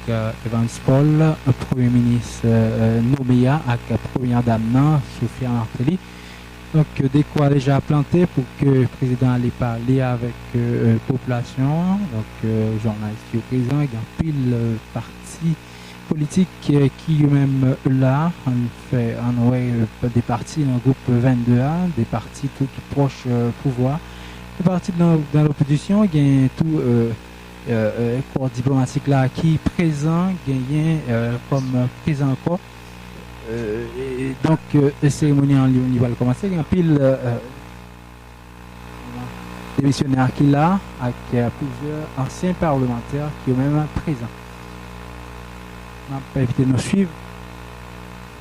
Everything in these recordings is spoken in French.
Evans Paul, Premier ministre Nouméa avec Première Dame Sophia Martelly. Donc, des quoi déjà planté pour que le président allait parler avec la population. Donc, journalistes qui sont présents, il y a pile parti politique qui eux-mêmes là, des partis dans le groupe 22A, des partis tout qui proches pouvoir. Les partis dans l'opposition, il y a tout corps diplomatique là qui est présent, gagné comme présent encore. Et donc, la cérémonie en ligne va commencer. Il y a un pile des missionnaires qui là, avec plusieurs anciens parlementaires qui sont même présents. On peut éviter de nous suivre.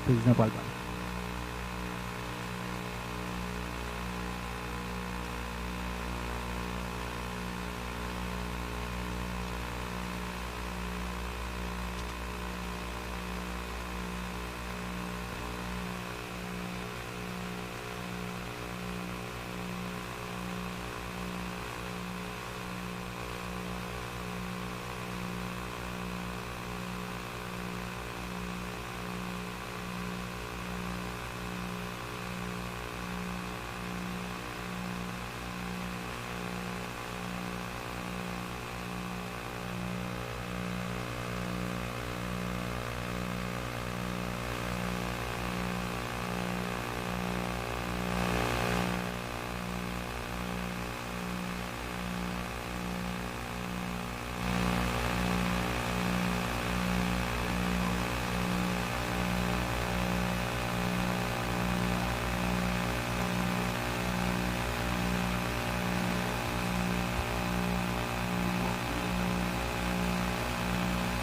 Le président parle pas.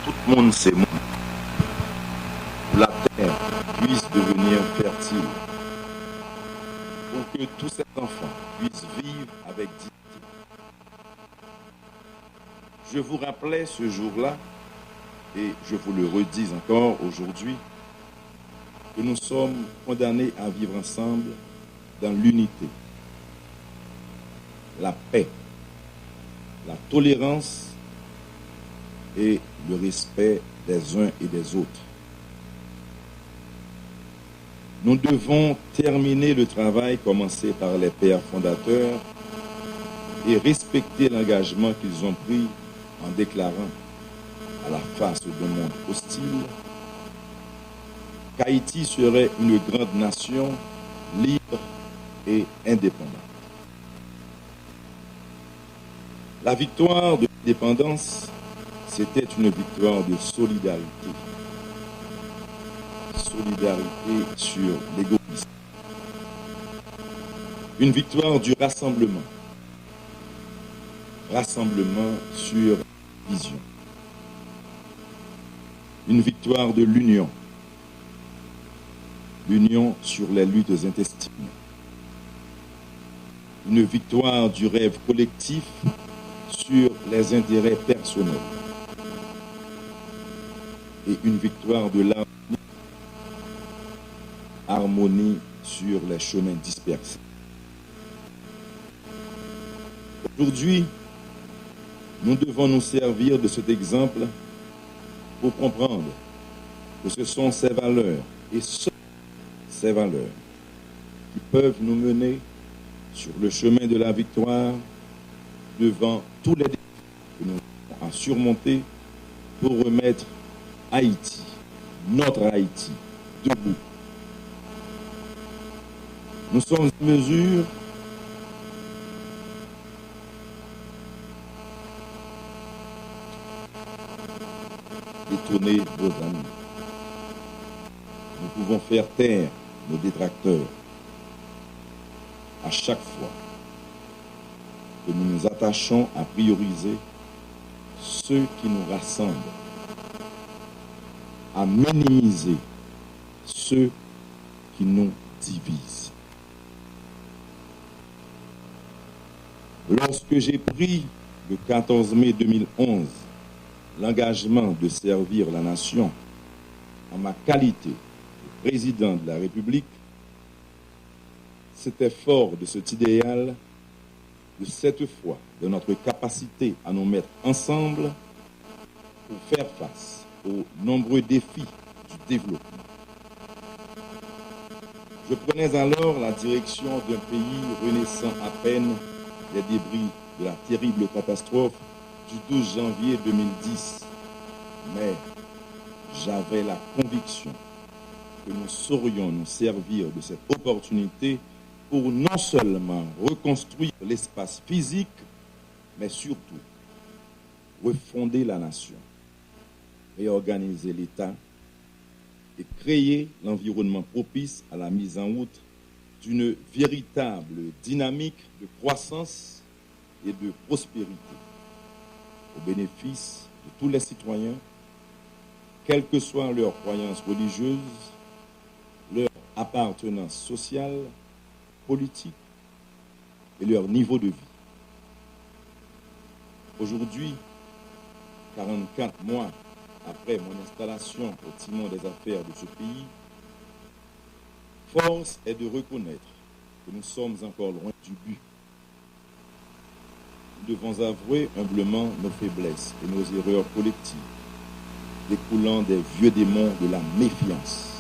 Tout le monde c'est monde. La terre puisse devenir fertile pour que tous ces enfants puissent vivre avec dignité. Je vous rappelais ce jour-là, et je vous le redis encore aujourd'hui, que nous sommes condamnés à vivre ensemble dans l'unité, la paix, la tolérance et le respect des uns et des autres. Nous devons terminer le travail commencé par les pères fondateurs et respecter l'engagement qu'ils ont pris en déclarant à la face d'un monde hostile qu'Haïti serait une grande nation libre et indépendante. La victoire de l'indépendance, c'était une victoire de solidarité. Solidarité sur l'égoïsme. Une victoire du rassemblement. Rassemblement sur vision. Une victoire de l'union. L'union sur les luttes intestines. Une victoire du rêve collectif sur les intérêts personnels. Et une victoire de l'harmonie sur les chemins dispersés. Aujourd'hui, nous devons nous servir de cet exemple pour comprendre que ce sont ces valeurs et ces valeurs qui peuvent nous mener sur le chemin de la victoire devant tous les défis que nous avons à surmonter pour remettre Haïti, notre Haïti, debout. Nous sommes en mesure d'étonner vos amis. Nous pouvons faire taire nos détracteurs à chaque fois que nous nous attachons à prioriser ceux qui nous rassemblent, à minimiser ceux qui nous divisent. Lorsque j'ai pris le 14 mai 2011 l'engagement de servir la nation en ma qualité de président de la République, c'était fort de cet idéal, de cette foi, de notre capacité à nous mettre ensemble pour faire face aux nombreux défis du développement. Je prenais alors la direction d'un pays renaissant à peine des débris de la terrible catastrophe du 12 janvier 2010. Mais j'avais la conviction que nous saurions nous servir de cette opportunité pour non seulement reconstruire l'espace physique, mais surtout refonder la nation, réorganiser l'État et créer l'environnement propice à la mise en route d'une véritable dynamique de croissance et de prospérité au bénéfice de tous les citoyens, quelles que soient leurs croyances religieuses, leur appartenance sociale, politique et leur niveau de vie. Aujourd'hui, 44 mois après mon installation au timon des affaires de ce pays, force est de reconnaître que nous sommes encore loin du but. Nous devons avouer humblement nos faiblesses et nos erreurs collectives, découlant des vieux démons de la méfiance,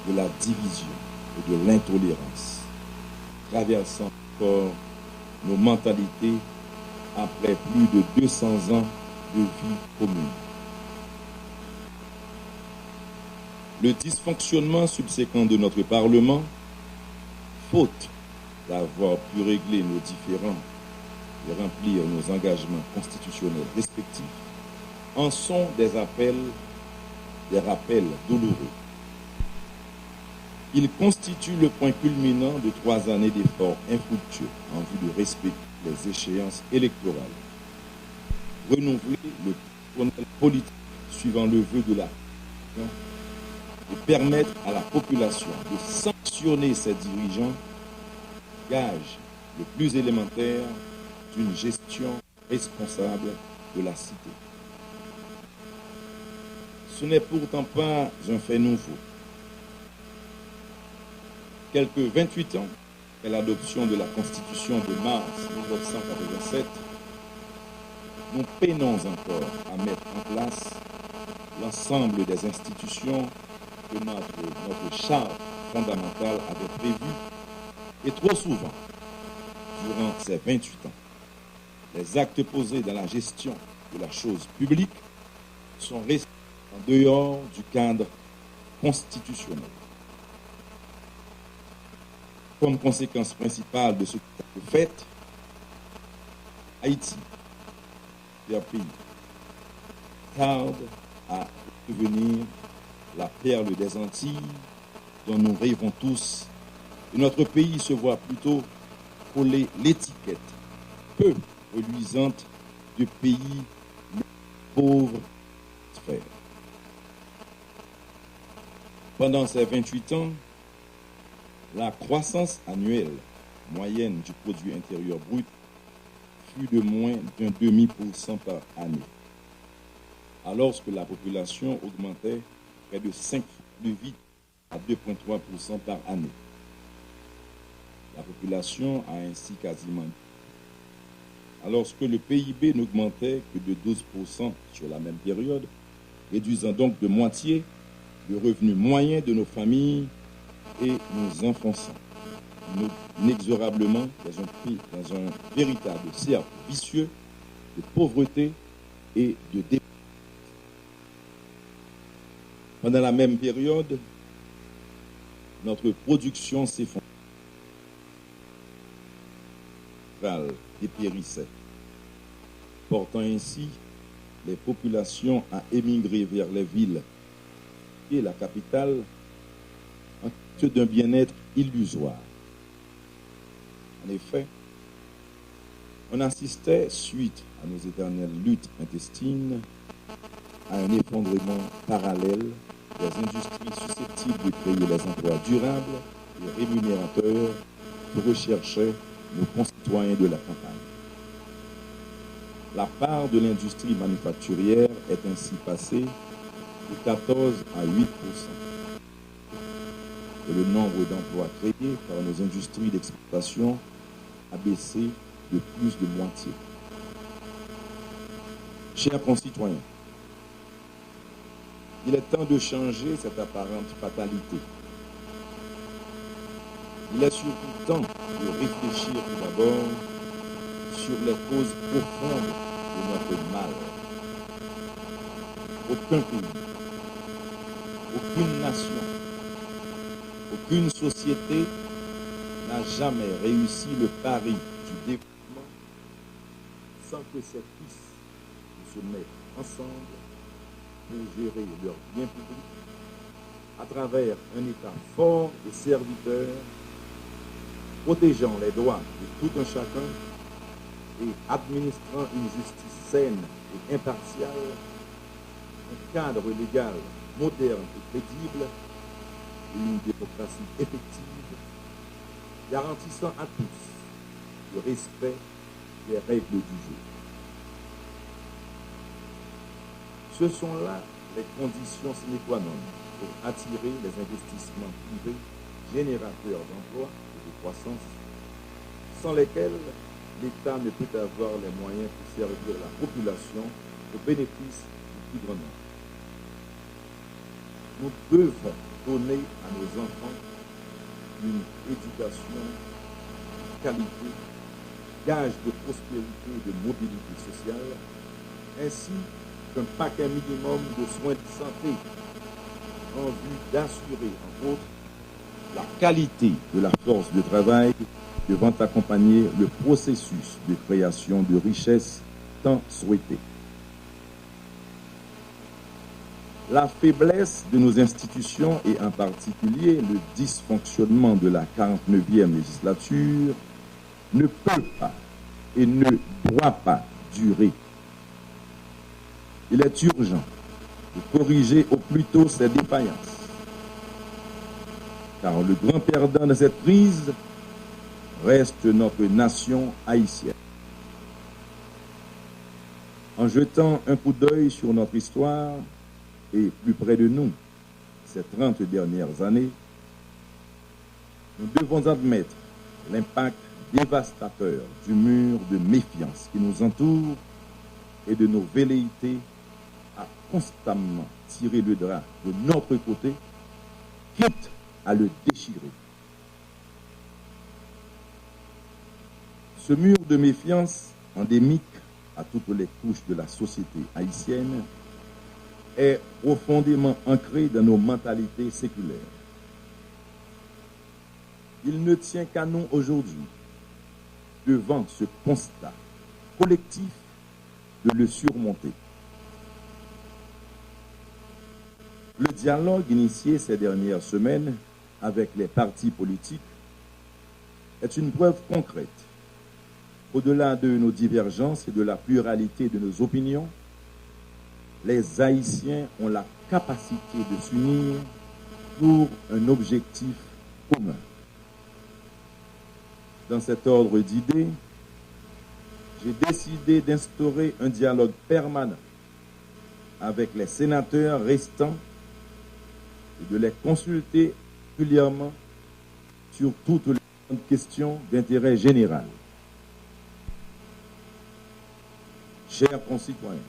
de la division et de l'intolérance, traversant encore nos mentalités après plus de 200 ans de vie commune. Le dysfonctionnement subséquent de notre Parlement, faute d'avoir pu régler nos différends et remplir nos engagements constitutionnels respectifs, en sont des rappels douloureux. Il constitue le point culminant de 3 années d'efforts infructueux en vue de respecter les échéances électorales, renouveler le personnel politique suivant le vœu de la Constitution et permettre à la population de sanctionner ses dirigeants, gage le plus élémentaire d'une gestion responsable de la cité. Ce n'est pourtant pas un fait nouveau. Quelques 28 ans après l'adoption de la Constitution de mars 1987, nous peinons encore à mettre en place l'ensemble des institutions que notre charte fondamentale avait prévues, et trop souvent, durant ces 28 ans, les actes posés dans la gestion de la chose publique sont restés en dehors du cadre constitutionnel. Comme conséquence principale de ce qui a été fait, Haïti, leur pays, tarde à devenir la perle des Antilles dont nous rêvons tous, et notre pays se voit plutôt coller l'étiquette peu reluisante de pays pauvres. Pendant ces 28 ans, la croissance annuelle moyenne du produit intérieur brut fut de moins d'un demi% par année, alors que la population augmentait près de 5 fois plus vite à 2,3% par année. La population a ainsi quasiment, alors que le PIB n'augmentait que de 12% sur la même période, réduisant donc de moitié le revenu moyen de nos familles et nous enfonçant inexorablement dans un véritable cercle vicieux de pauvreté et de dépendance. Pendant la même période, notre production s'effondrait, dépérissait, portant ainsi les populations à émigrer vers les villes et la capitale en quête d'un bien-être illusoire. En effet, on assistait, suite à nos éternelles luttes intestines, à un effondrement parallèle des industries susceptibles de créer les emplois durables et rémunérateurs que recherchaient nos concitoyens de la campagne. La part de l'industrie manufacturière est ainsi passée de 14 à 8%. Et le nombre d'emplois créés par nos industries d'exportation a baissé de plus de moitié. Chers concitoyens, Il est temps de changer cette apparente fatalité. Il est surtout temps de réfléchir tout d'abord sur les causes profondes de notre mal. Aucun pays, aucune nation, aucune société n'a jamais réussi le pari du développement sans que ses fils se mettent ensemble pour gérer leurs biens publics à travers un État fort et serviteur, protégeant les droits de tout un chacun et administrant une justice saine et impartiale, un cadre légal moderne et crédible, et une démocratie effective, garantissant à tous le respect des règles du jeu. Ce sont là les conditions sine qua non pour attirer les investissements privés générateurs d'emplois et de croissance, sans lesquels l'État ne peut avoir les moyens pour servir la population au bénéfice du plus grand nombre. Nous devons donner à nos enfants une éducation de qualité, gage de prospérité et de mobilité sociale, ainsi qu'un paquet minimum de soins de santé en vue d'assurer, entre autres, la qualité de la force de travail devant accompagner le processus de création de richesses tant souhaité. La faiblesse de nos institutions et en particulier le dysfonctionnement de la 49e législature ne peut pas et ne doit pas durer. Il est urgent de corriger au plus tôt ces défaillances, car le grand perdant de cette crise reste notre nation haïtienne. En jetant un coup d'œil sur notre histoire et plus près de nous, ces 30 dernières années, nous devons admettre l'impact dévastateur du mur de méfiance qui nous entoure et de nos velléités à constamment tirer le drap de notre côté, quitte à le déchirer. Ce mur de méfiance endémique à toutes les couches de la société haïtienne est profondément ancré dans nos mentalités séculaires. Il ne tient qu'à nous aujourd'hui, devant ce constat collectif, de le surmonter. Le dialogue initié ces dernières semaines avec les partis politiques est une preuve concrète. Au-delà de nos divergences et de la pluralité de nos opinions, les Haïtiens ont la capacité de s'unir pour un objectif commun. Dans cet ordre d'idées, j'ai décidé d'instaurer un dialogue permanent avec les sénateurs restants et de les consulter régulièrement sur toutes les questions d'intérêt général. Chers concitoyens,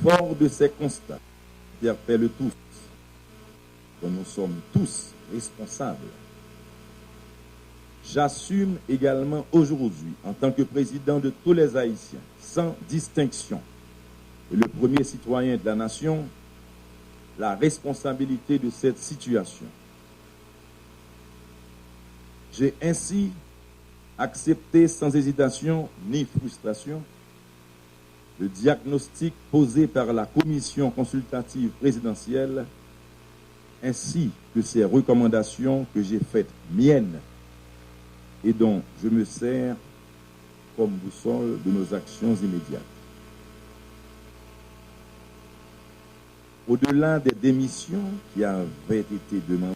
fort de ces constats qui interpellent tous, dont nous sommes tous responsables, j'assume également aujourd'hui, en tant que président de tous les Haïtiens, sans distinction, et le premier citoyen de la nation, la responsabilité de cette situation. J'ai ainsi accepté sans hésitation ni frustration le diagnostic posé par la commission consultative présidentielle ainsi que ses recommandations que j'ai faites miennes et dont je me sers comme boussole de nos actions immédiates. Au-delà des démissions qui avaient été demandées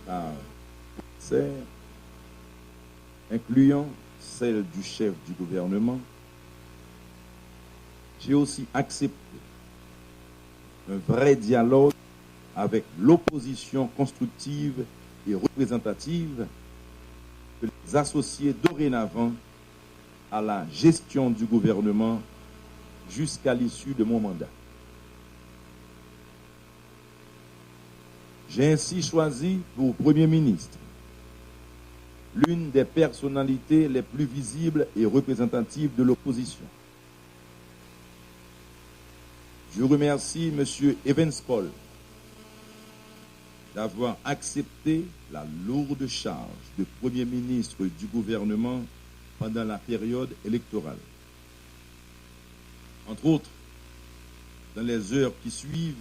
par le commissaire, incluant celle du chef du gouvernement, j'ai aussi accepté un vrai dialogue avec l'opposition constructive et représentative de les associer dorénavant à la gestion du gouvernement jusqu'à l'issue de mon mandat. J'ai ainsi choisi pour Premier ministre l'une des personnalités les plus visibles et représentatives de l'opposition. Je remercie M. Evans Paul d'avoir accepté la lourde charge de Premier ministre du gouvernement pendant la période électorale. Entre autres, dans les heures qui suivent,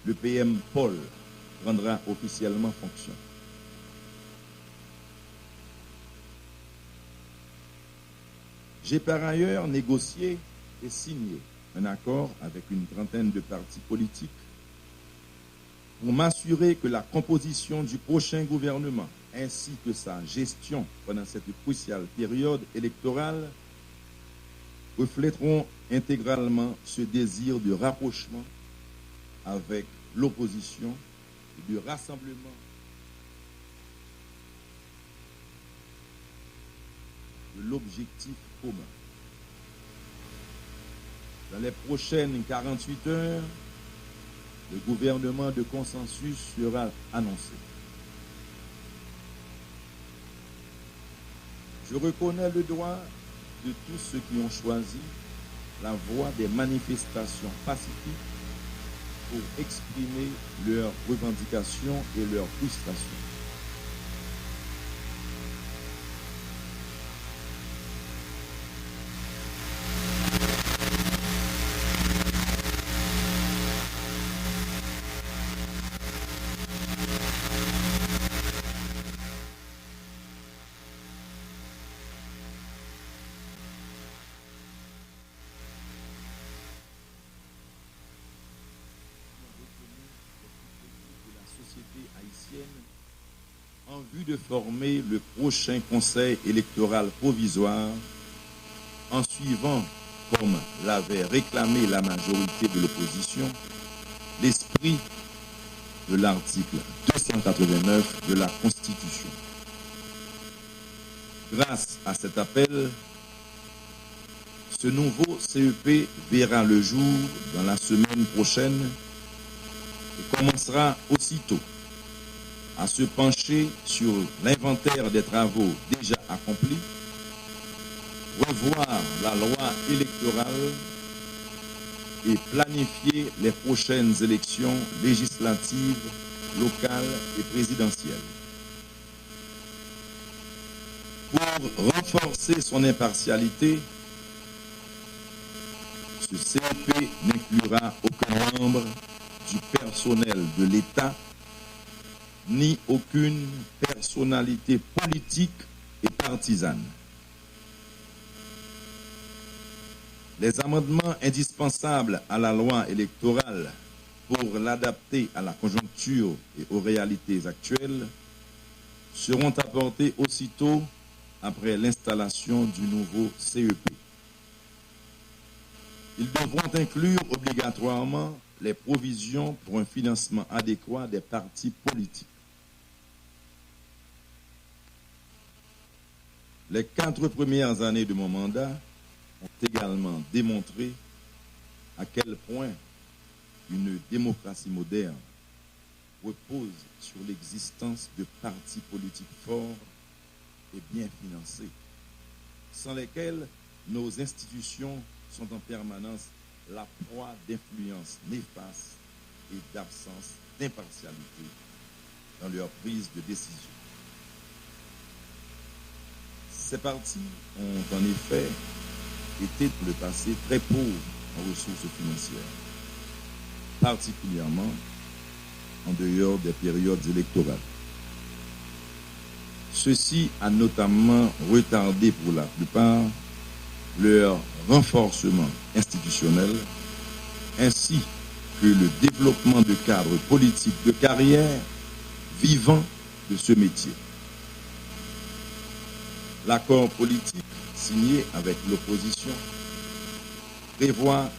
le PM Paul prendra officiellement fonction. J'ai par ailleurs négocié et signé un accord avec une trentaine de partis politiques pour m'assurer que la composition du prochain gouvernement ainsi que sa gestion pendant cette cruciale période électorale reflèteront intégralement ce désir de rapprochement avec l'opposition et de rassemblement de l'objectif commun. Dans les prochaines 48 heures, le gouvernement de consensus sera annoncé. Je reconnais le droit de tous ceux qui ont choisi la voie des manifestations pacifiques pour exprimer leurs revendications et leurs frustrations. En vue de former le prochain conseil électoral provisoire, en suivant, comme l'avait réclamé la majorité de l'opposition, l'esprit de l'article 289 de la Constitution. Grâce à cet appel, ce nouveau CEP verra le jour dans la semaine prochaine et commencera aussitôt à se pencher sur l'inventaire des travaux déjà accomplis, revoir la loi électorale et planifier les prochaines élections législatives, locales et présidentielles. Pour renforcer son impartialité, ce CEP n'inclura aucun membre du personnel de l'État ni aucune personnalité politique et partisane. Les amendements indispensables à la loi électorale pour l'adapter à la conjoncture et aux réalités actuelles seront apportés aussitôt après l'installation du nouveau CEP. Ils devront inclure obligatoirement les provisions pour un financement adéquat des partis politiques. Les 4 premières années de mon mandat ont également démontré à quel point une démocratie moderne repose sur l'existence de partis politiques forts et bien financés, sans lesquels nos institutions sont en permanence la proie d'influences néfastes et d'absence d'impartialité dans leur prise de décision. Ces partis ont en effet été pour le passé très pauvres en ressources financières, particulièrement en dehors des périodes électorales. Ceci a notamment retardé pour la plupart leur renforcement institutionnel ainsi que le développement de cadres politiques de carrière vivant de ce métier. L'accord politique signé avec l'opposition prévoit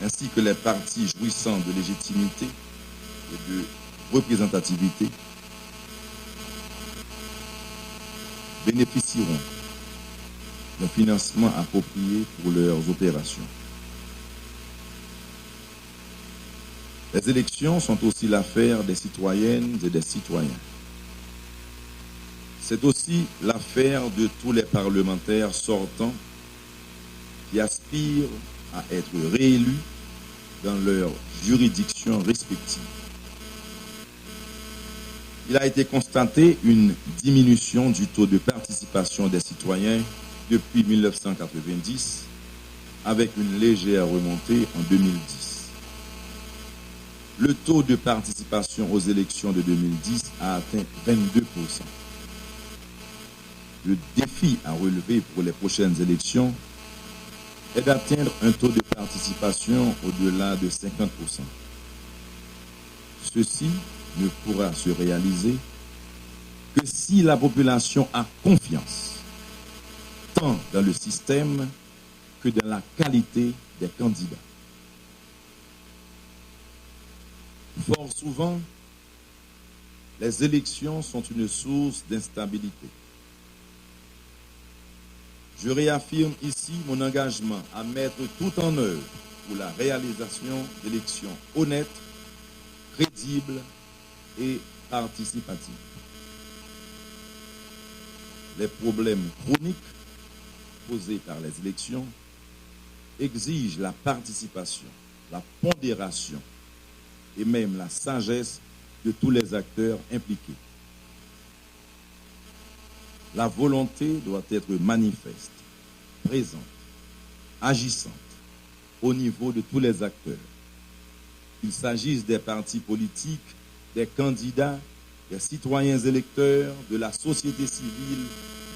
ainsi que les partis jouissant de légitimité et de représentativité bénéficieront d'un financement approprié pour leurs opérations. Les élections sont aussi l'affaire des citoyennes et des citoyens. C'est aussi l'affaire de tous les parlementaires sortants qui aspirent à être réélus dans leurs juridictions respectives. Il a été constaté une diminution du taux de participation des citoyens depuis 1990, avec une légère remontée en 2010. Le taux de participation aux élections de 2010 a atteint 22%. Le défi à relever pour les prochaines élections est d'atteindre un taux de participation au-delà de 50%. Ceci ne pourra se réaliser que si la population a confiance, tant dans le système que dans la qualité des candidats. Fort souvent, les élections sont une source d'instabilité. Je réaffirme ici mon engagement à mettre tout en œuvre pour la réalisation d'élections honnêtes, crédibles et participatives. Les problèmes chroniques posés par les élections exigent la participation, la pondération et même la sagesse de tous les acteurs impliqués. La volonté doit être manifeste, présente, agissante, au niveau de tous les acteurs. Qu'il s'agisse des partis politiques, des candidats, des citoyens électeurs, de la société civile,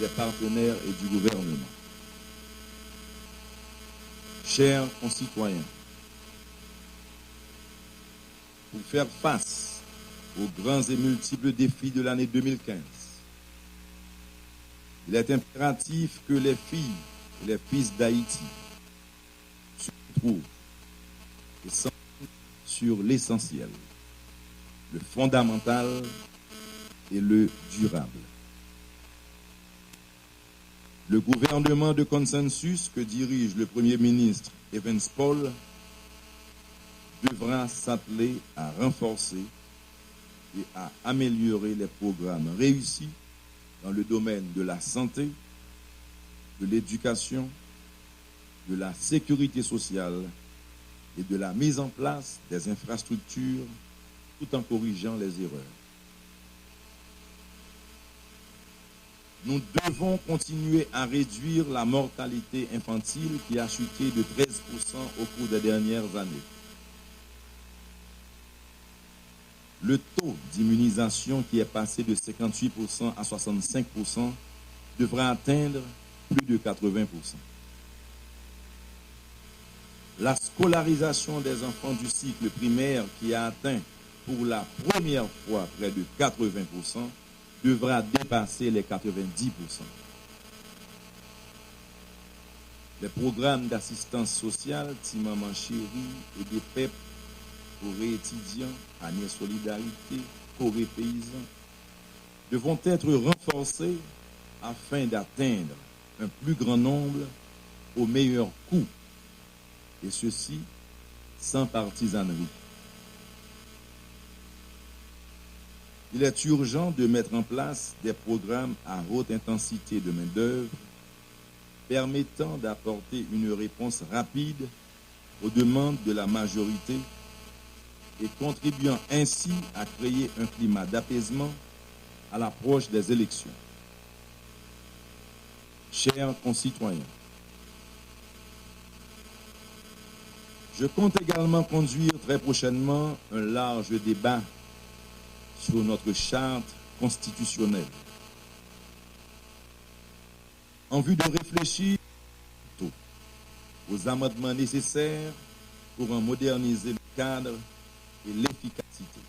des partenaires et du gouvernement. Chers concitoyens, pour faire face aux grands et multiples défis de l'année 2015, il est impératif que les filles et les fils d'Haïti se retrouvent et s'en sur l'essentiel, le fondamental et le durable. Le gouvernement de consensus que dirige le Premier ministre Evans Paul devra s'atteler à renforcer et à améliorer les programmes réussis dans le domaine de la santé, de l'éducation, de la sécurité sociale et de la mise en place des infrastructures tout en corrigeant les erreurs. Nous devons continuer à réduire la mortalité infantile qui a chuté de 13% au cours des dernières années. Le taux d'immunisation qui est passé de 58% à 65% devra atteindre plus de 80%. La scolarisation des enfants du cycle primaire qui a atteint pour la première fois près de 80% devra dépasser les 90%. Les programmes d'assistance sociale, Timaman Chéri et des PEP, Corée étudiant, Agnès Solidarité, Corée paysan, devront être renforcés afin d'atteindre un plus grand nombre au meilleur coût, et ceci sans partisanerie. Il est urgent de mettre en place des programmes à haute intensité de main-d'œuvre permettant d'apporter une réponse rapide aux demandes de la majorité et contribuant ainsi à créer un climat d'apaisement à l'approche des élections. Chers concitoyens, je compte également conduire très prochainement un large débat sur notre charte constitutionnelle en vue de réfléchir aux amendements nécessaires pour en moderniser le cadre et l'efficacité.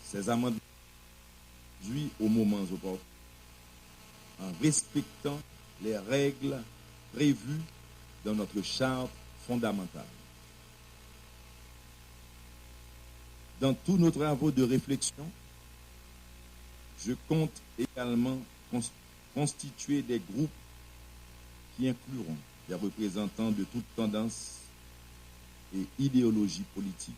Ces amendements conduits au moment opportun en respectant les règles prévues dans notre charte fondamentale. Dans tous nos travaux de réflexion, je compte également constituer des groupes qui incluront des représentants de toutes tendances, et idéologie politique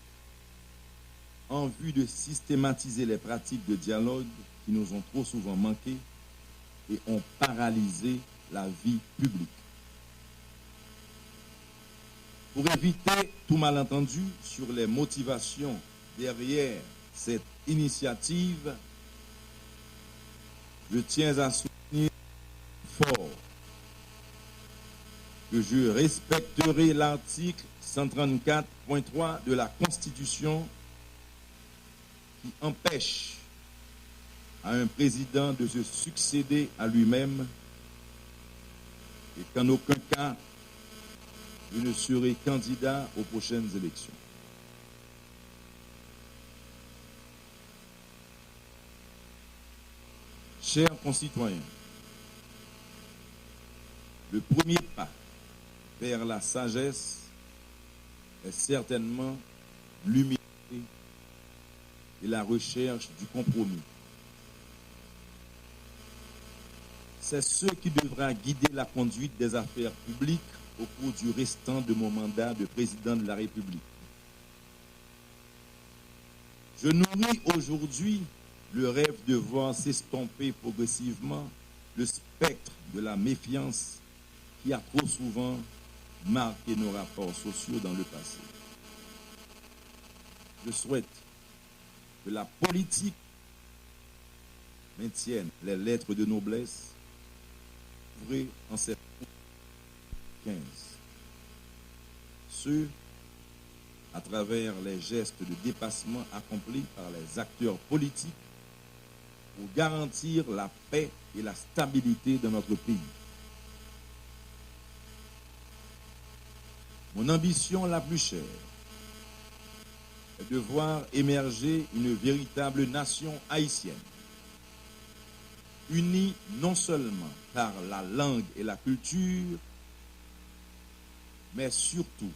en vue de systématiser les pratiques de dialogue qui nous ont trop souvent manqué et ont paralysé la vie publique. Pour éviter tout malentendu sur les motivations derrière cette initiative, je tiens à souligner fort que je respecterai l'article 134.3 de la Constitution qui empêche à un président de se succéder à lui-même et qu'en aucun cas je ne serai candidat aux prochaines élections. Chers concitoyens, le premier pas vers la sagesse est certainement l'humilité et la recherche du compromis. C'est ce qui devra guider la conduite des affaires publiques au cours du restant de mon mandat de président de la République. Je nourris aujourd'hui le rêve de voir s'estomper progressivement le spectre de la méfiance qui a trop souvent marqué nos rapports sociaux dans le passé. Je souhaite que la politique maintienne les lettres de noblesse ouvrées en septembre 15. Ce, à travers les gestes de dépassement accomplis par les acteurs politiques pour garantir la paix et la stabilité de notre pays. Mon ambition la plus chère est de voir émerger une véritable nation haïtienne, unie non seulement par la langue et la culture, mais surtout,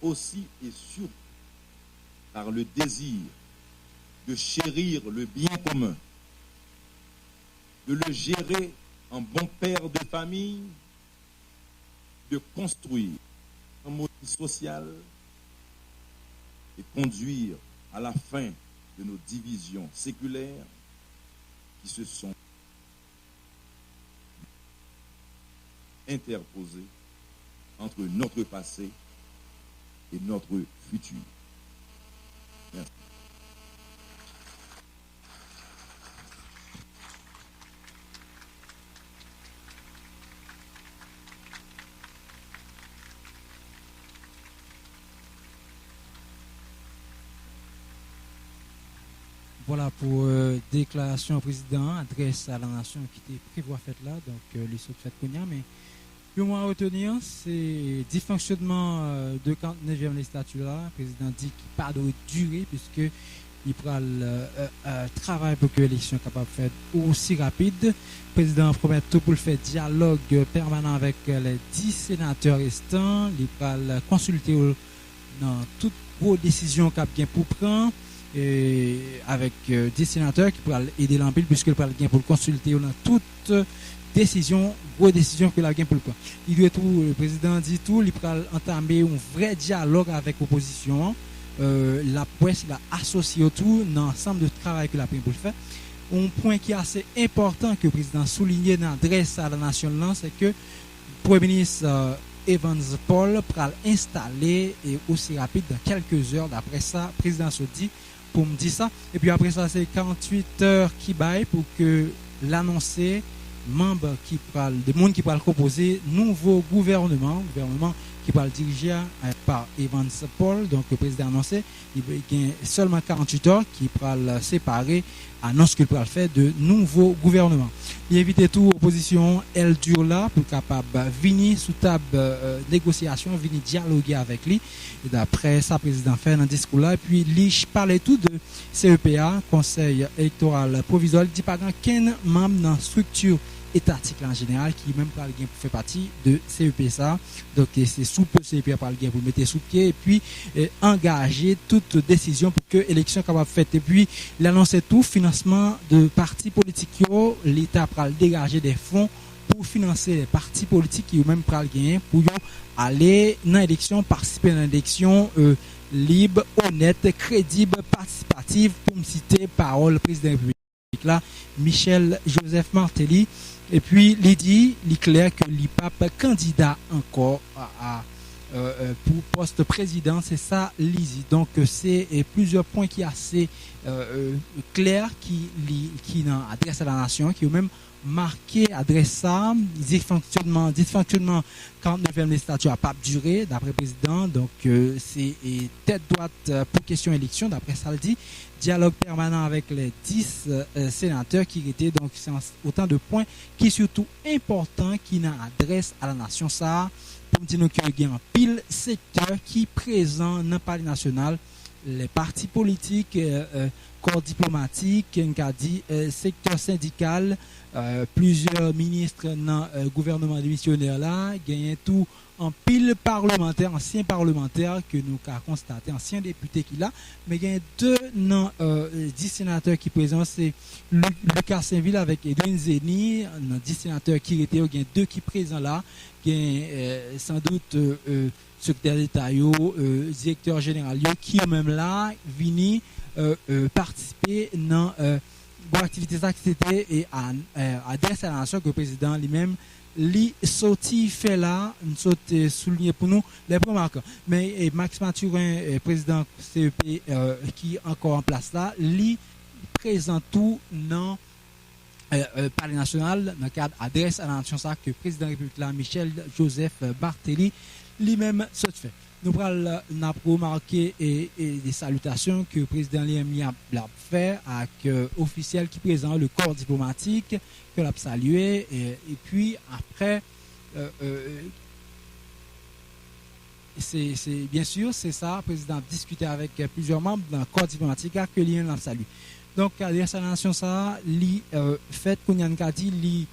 aussi et surtout, par le désir de chérir le bien commun, de le gérer en bon père de famille, de construire un modèle social et conduire à la fin de nos divisions séculaires qui se sont interposées entre notre passé et notre futur. Merci. Voilà pour déclaration au président, adresse à la nation qui était prévoit faite là, donc les sauts faites cognac, mais le moins à retenir, c'est dysfonctionnement de 49e législature là. Le président dit qu'il n'y a pas de durée puisque il prend le travail pour que l'élection soit capable de faire aussi rapide. Le président promet tout pour le faire dialogue permanent avec les 10 sénateurs restants. Il va consulter dans toutes vos décisions qu'il a pour prendre. Et avec des sénateurs qui pourraient aider l'empile puisque le gain pour le consulter dans toute décision, grosse décision que la gain pour le prendre. Il doit tout, le président dit tout, il pourra entamer un vrai dialogue avec l'opposition. La presse il a associé tout dans l'ensemble de travail que la pour le faire. Un point qui est assez important que le président soulignait dans l'adresse à la nation, c'est que le Premier ministre Evans Paul pourra l'installer et aussi rapide dans quelques heures. D'après ça, le président se dit pour me dire ça. Et puis après ça, c'est 48 heures qui baillent pour que l'annoncer membres qui parlent, des monde qui parlent composer nouveau gouvernement qui parle dirigé par Evans Paul, donc le président annoncé, il y a seulement 48 heures qui parle séparer, annonce qu'il pourra faire de nouveaux gouvernements. Il évite tout opposition, elle dure là pour capable venir sous table négociation, venir dialoguer avec lui. Et d'après ça, président fait un discours là, et puis il parlait tout de CEPA, Conseil électoral provisoire, il dit pas qu'un membre dans la structure étatique en général qui même pas le gain pour faire partie de CEPSA. Donc c'est sous peu CEPA par le gain pour mettre sous pied et puis engager toute décision pour que l'élection capable faite. Et puis l'annoncer tout financement de partis politiques, l'État pour dégager des fonds pour financer les partis politiques qui eux-mêmes pral gagner pour aller dans l'élection, participer dans l'élection libre, honnête, crédible, participative, pour me citer parole président de la République là, Michel Joseph Martelly. Et puis il dit, il est clair que l'IPAP candidat encore pour poste président, c'est ça l'ISI. Donc c'est plusieurs points qui sont assez clairs qui adressent à la nation, qui ont même marqué, adresse ça, dysfonctionnement 49e législature a pas duré d'après le président, donc c'est tête droite pour question élection, d'après ça le dit, dialogue permanent avec les 10 sénateurs qui étaient, donc c'est autant de points qui surtout importants qui n'adressent à la nation ça, pour dire qu'il y a un pile secteur qui présent dans le palais national, les partis politiques, corps diplomatique, secteur syndical, plusieurs ministres dans le gouvernement démissionnaire là, gagnent tout en pile parlementaire, ancien parlementaire que nous avons constaté, ancien député qui là, mais il y a 10 sénateurs qui présentent, c'est Lucas Saint-Ville avec Edwin Zeni, 10 sénateurs qui étaient, il y a 2 qui présents là, il y a sans doute secrétaire d'État, directeur général, qui est même là, vini participer dans l'activité d'activité et adresse à la nation que le président lui-même li sorti fait là, nous saute souligner pour nous les points marquants. Mais Max Mathurin, président CEP qui est encore en place là, li présente tout dans palais national dans le cadre adresse à la nation ça que le président de la République là, Michel Joseph Martelly lui-même se fait. Nous allons remarquer des salutations que le président Liam a fait avec officiels qui présentent le corps diplomatique que l'a salué et puis après c'est bien sûr c'est ça le président a discuté avec plusieurs membres d'un corps diplomatique que Liam l'a salué. Donc à la nation ça li fait qu'on y a dit li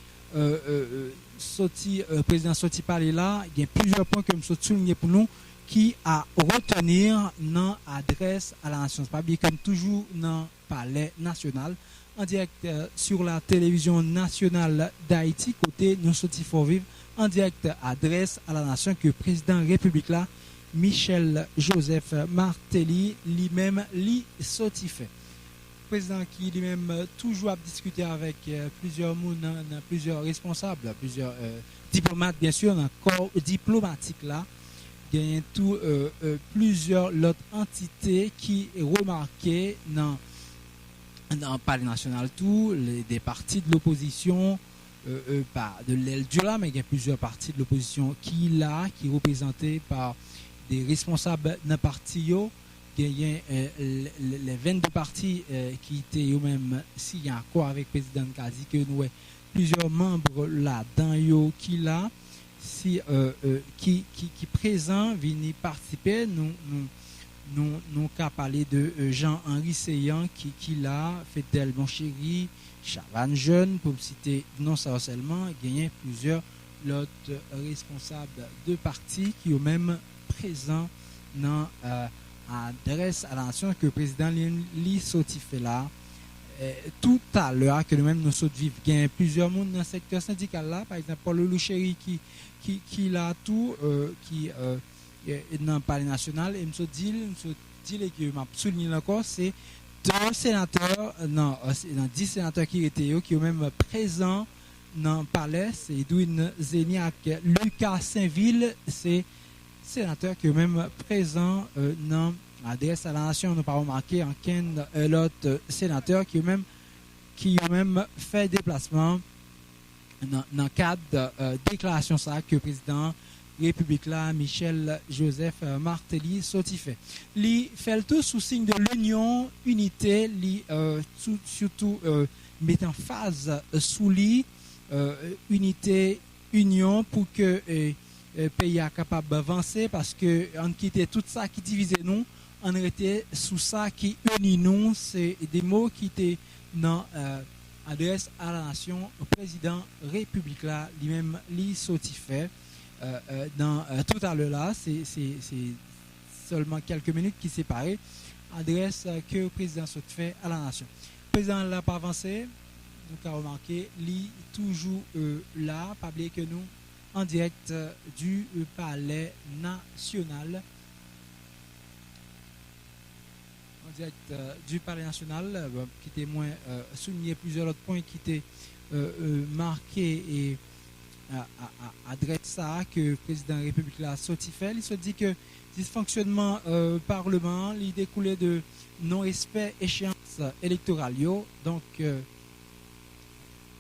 président sorti parler là, il y a plusieurs points que je souligner pour nous qui a retenir dans adresse à la nation. Pas bien comme toujours dans le palais national en direct sur la télévision nationale d'Haïti côté nous sorti fort vivre en direct adresse à la nation que le président République là Michel Joseph Martelly lui-même li sorti fait. Président qui lui-même toujours a discuté avec plusieurs plusieurs responsables, plusieurs diplomates bien sûr dans le corps diplomatique là. Il y a tout plusieurs autres entités qui remarquées dans le palais national tout des partis de l'opposition pas de l'aile du là mais il y a plusieurs partis de l'opposition qui représentés par des responsables d'un parti il y a les 22 partis qui étaient eux-mêmes signés en accord avec le président Kazi que nous plusieurs membres là-dedans qui là si qui présent viennent participer nous qu'à parler de Jean-Henri Seyan qui là Fidel Bonchéri Chavan Jeune pour citer non ça seulement gagné plusieurs autres responsables de partis qui ont même présent dans adresse à la nation que le président li sorti fait là tout à l'heure que nous-mêmes nous sommes vivre il y a plusieurs monde dans le secteur syndical là par exemple Paul Louchéry qui l'a tout qui dans le palais national et me dit que m'a souligné encore c'est 2 sénateurs dans 10 sénateurs qui étaient qui ont même présents dans le palais c'est Edwin Zeniak Lucas Saint-Ville c'est sénateur qui est même présent dans l'adresse à la nation. Nous pas remarqué en qu'un l'autre sénateur qui a même fait déplacement dans le cadre de déclaration ça que le président République là Michel Joseph Martelly sorti fait. Li fait le tout sous signe de l'union, unité, li surtout met en phase sous li unité, union pour que pays est capable d'avancer parce que on quittait tout ça qui divisait nous, on était sous ça qui unit nous, c'est des mots qui étaient dans adresse à la nation, au président République là, lui-même li sorti fait dans tout à l'heure là, c'est seulement quelques minutes qui séparent adresse que le président sorti fait à la nation. Le président l'a pas avancé nous avons remarqué, lui toujours là, pas oublier que nous, en direct du Palais National. En direct du Palais National, qui était moins souligné plusieurs autres points qui étaient marqués et adresse ça que le président de la République a sorti fait. Il se dit que dysfonctionnement parlement, il découlait de non-respect échéances électorales. Donc,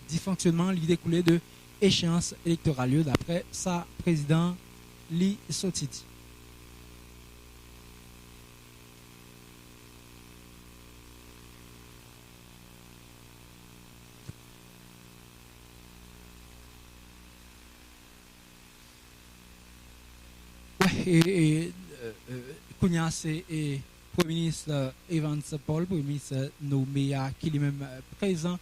dysfonctionnement, il découlait de échéances électorales d'après ça, président Li Sotiti. Et Kounia, c'est le Premier ministre Evans Paul, Premier ministre Nouméa, qui est lui-même présent,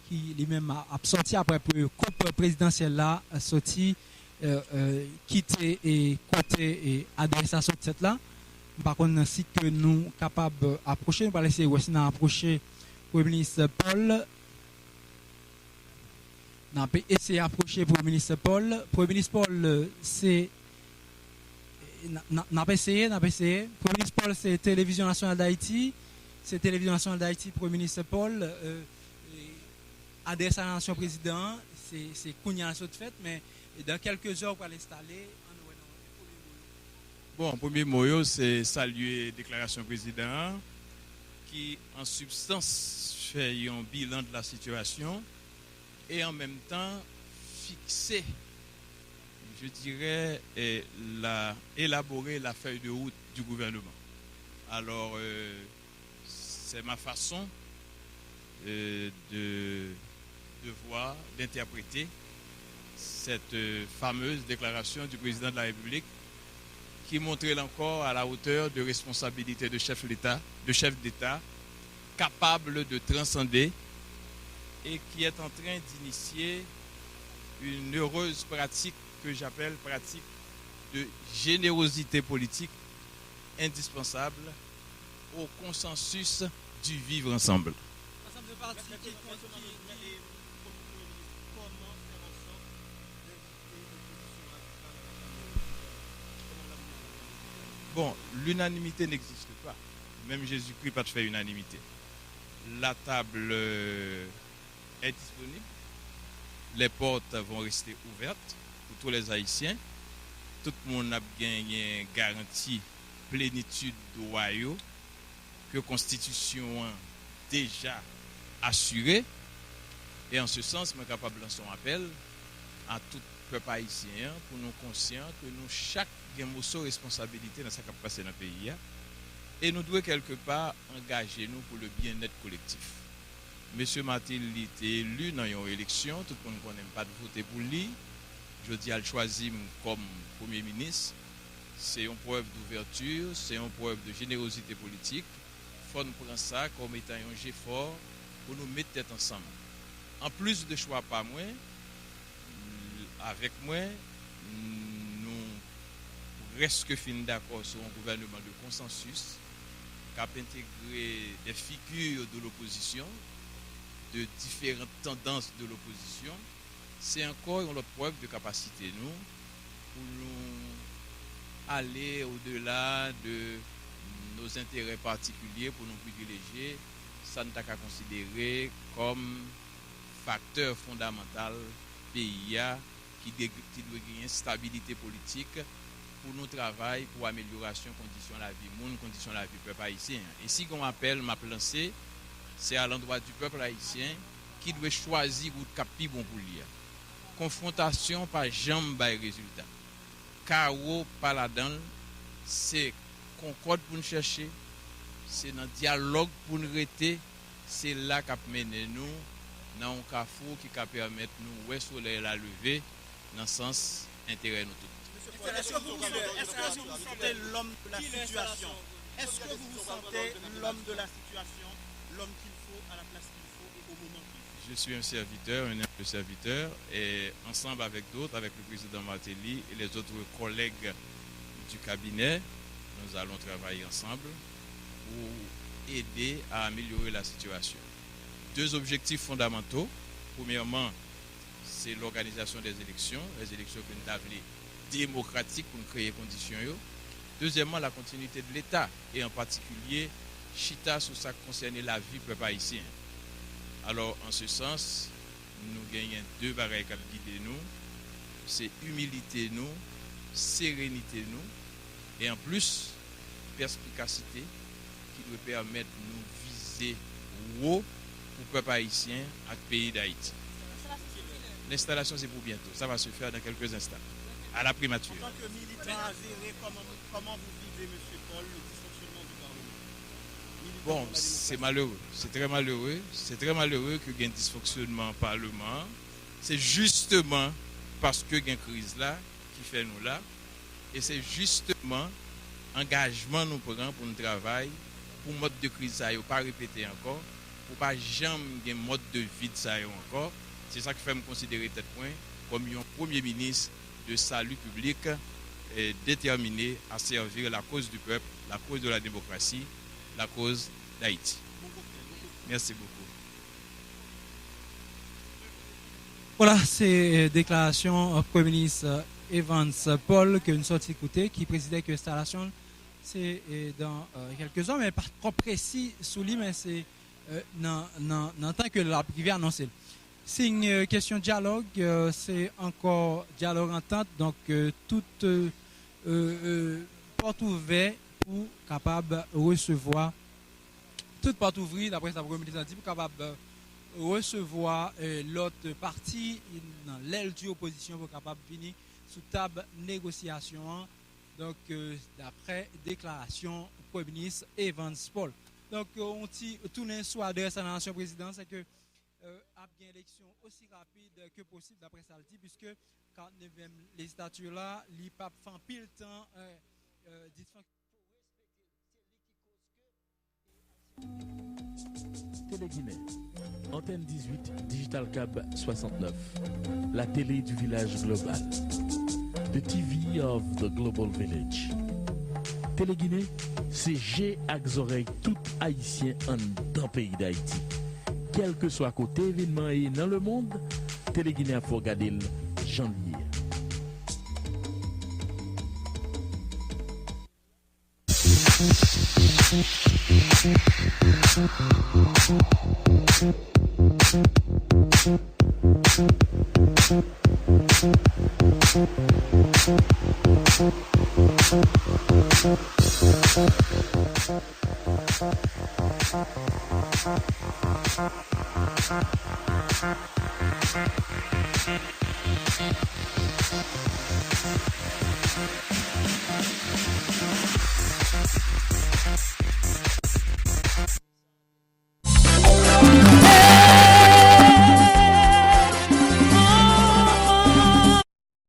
qui lui-même a sorti après le coupe présidentiel là, sorti, quitté et côté et adressé à cette là. Par contre, si que nous sommes capables d'approcher, nous allons essayer de approcher le Premier ministre Paul. Nous allons essayer d'approcher le Premier ministre Paul. Le Premier ministre Paul, c'est. N'a pas essayé. Le Premier ministre Paul, c'est Télévision Nationale d'Haïti. C'est Télévision Nationale d'Haïti, Premier ministre Paul. Adresse à la nation président, c'est Kounia de fait, mais dans quelques heures, on va l'installer. Bon, premier mot, c'est saluer déclaration président qui, en substance, fait un bilan de la situation et en même temps fixer, je dirais, élaborer la feuille de route du gouvernement. Alors, c'est ma façon de voir, d'interpréter cette fameuse déclaration du président de la République qui montrait encore à la hauteur de responsabilité de chef d'État, capable de transcender et qui est en train d'initier une heureuse pratique que j'appelle pratique de générosité politique indispensable au consensus du vivre ensemble. Bon, l'unanimité n'existe pas. Même Jésus-Christ n'a pas fait unanimité. La table est disponible. Les portes vont rester ouvertes pour tous les Haïtiens. Tout le monde a gagné garantie, plénitude royale, que la Constitution déjà assurée. Et en ce sens, je suis capable de lancer un appel à tout peuple haïtien pour nous conscients que nous, chaque avons une responsabilité dans ce qui se passe dans le pays. Et nous devons quelque part engager nous pour le bien-être collectif. Monsieur Martel était élu dans une élection, tout le monde ne connaît pas de voter pour lui. Je dis à le choisir comme Premier ministre. C'est une preuve d'ouverture, c'est une preuve de générosité politique. Il faut nous prendre ça comme étant un jet fort pour nous mettre tête ensemble. En plus de choix pas moi, avec moi, nous restons fin d'accord sur un gouvernement de consensus qui a intégré des figures de l'opposition, de différentes tendances de l'opposition. C'est encore une autre preuve de capacité nous pour nous aller au-delà de nos intérêts particuliers, pour nous privilégier, ça ne t'a qu'à considérer comme facteur fondamental pays qui doit gagner stabilité politique pour nos travail, pour amélioration conditions de la vie, monde conditions de la vie peuple haïtien. Et si on appelle m'a lancé, c'est à l'endroit du peuple haïtien qui doit choisir ou capi bon pour lui. Confrontation par jambe by résultat. Chaos par la dedans, c'est concorde pour nous chercher, c'est dans dialogue pour nous rester, c'est là qu'a mené nous dans un carrefour qui va permettre nous ouais soleil la lever dans le sens intérêt nous tous. Est-ce que vous vous sentez l'homme de la situation? Est-ce que vous vous sentez l'homme de la situation, l'homme qu'il faut à la place qu'il faut et au moment qu'il faut? Je suis un serviteur, un humble serviteur, et ensemble avec d'autres, avec le président Martelly et les autres collègues du cabinet, nous allons travailler ensemble pour aider à améliorer la situation. Deux objectifs fondamentaux. Premièrement, c'est l'organisation des élections que nous avons démocratiques pour créer les conditions. Deuxièmement, la continuité de l'État, et en particulier, chita sur ça qui concerne la vie du peuple haïtien. Alors, en ce sens, nous gagnons deux bagages qui guident nous. C'est humilité nous, sérénité nous, et en plus, perspicacité qui doit permettre de nous viser haut pour le peuple haïtien et le pays d'Haïti. L'installation, c'est pour bientôt. Ça va se faire dans quelques instants, à la primature. En tant que militant avéré, comment vous vivez, M. Paul, le dysfonctionnement du Parlement? Bon, c'est malheureux. C'est très malheureux. C'est très malheureux qu'il y ait un dysfonctionnement au Parlement. C'est justement parce qu'il y a une crise là qui fait nous là. Et c'est justement engagement nous prenons pour nous travailler, pour le mode de crise ça, pas répéter encore, pour pas jamais un mode de vie ça encore. C'est ça qui fait me considérer tel point comme un premier ministre de salut public déterminé à servir la cause du peuple, la cause de la démocratie, la cause d'Haïti. Merci beaucoup. Voilà, c'est déclaration Premier ministre Evans Paul que nous sommes écoutés, qui présidait que l'installation c'est dans quelques heures, mais pas trop précis sous lui, mais c'est dans tant que la privée annoncée. C'est une question de dialogue, c'est encore dialogue entente, donc toute porte ouverte pour capable recevoir, toute porte ouverte, d'après sa première ministre, pour capable recevoir l'autre partie dans l'aile de l'opposition pour capable venir sous table négociation. Donc, d'après déclaration du Premier ministre Evans Paul. Donc, on dit tout le soir de la nation présidente, c'est que a bien élection aussi rapide que possible, d'après ça le dit, puisque 49e législature là, il pas fait pile temps Téléguinée, Antenne 18, Digital Cab 69, la télé du village global. The TV of the Global Village. Téléguinée, c'est G avec oreilles tout haïtien en dans le pays d'Haïti. Quel que soit côté événement et dans le monde, Téléguinée a faut regarder le janvier.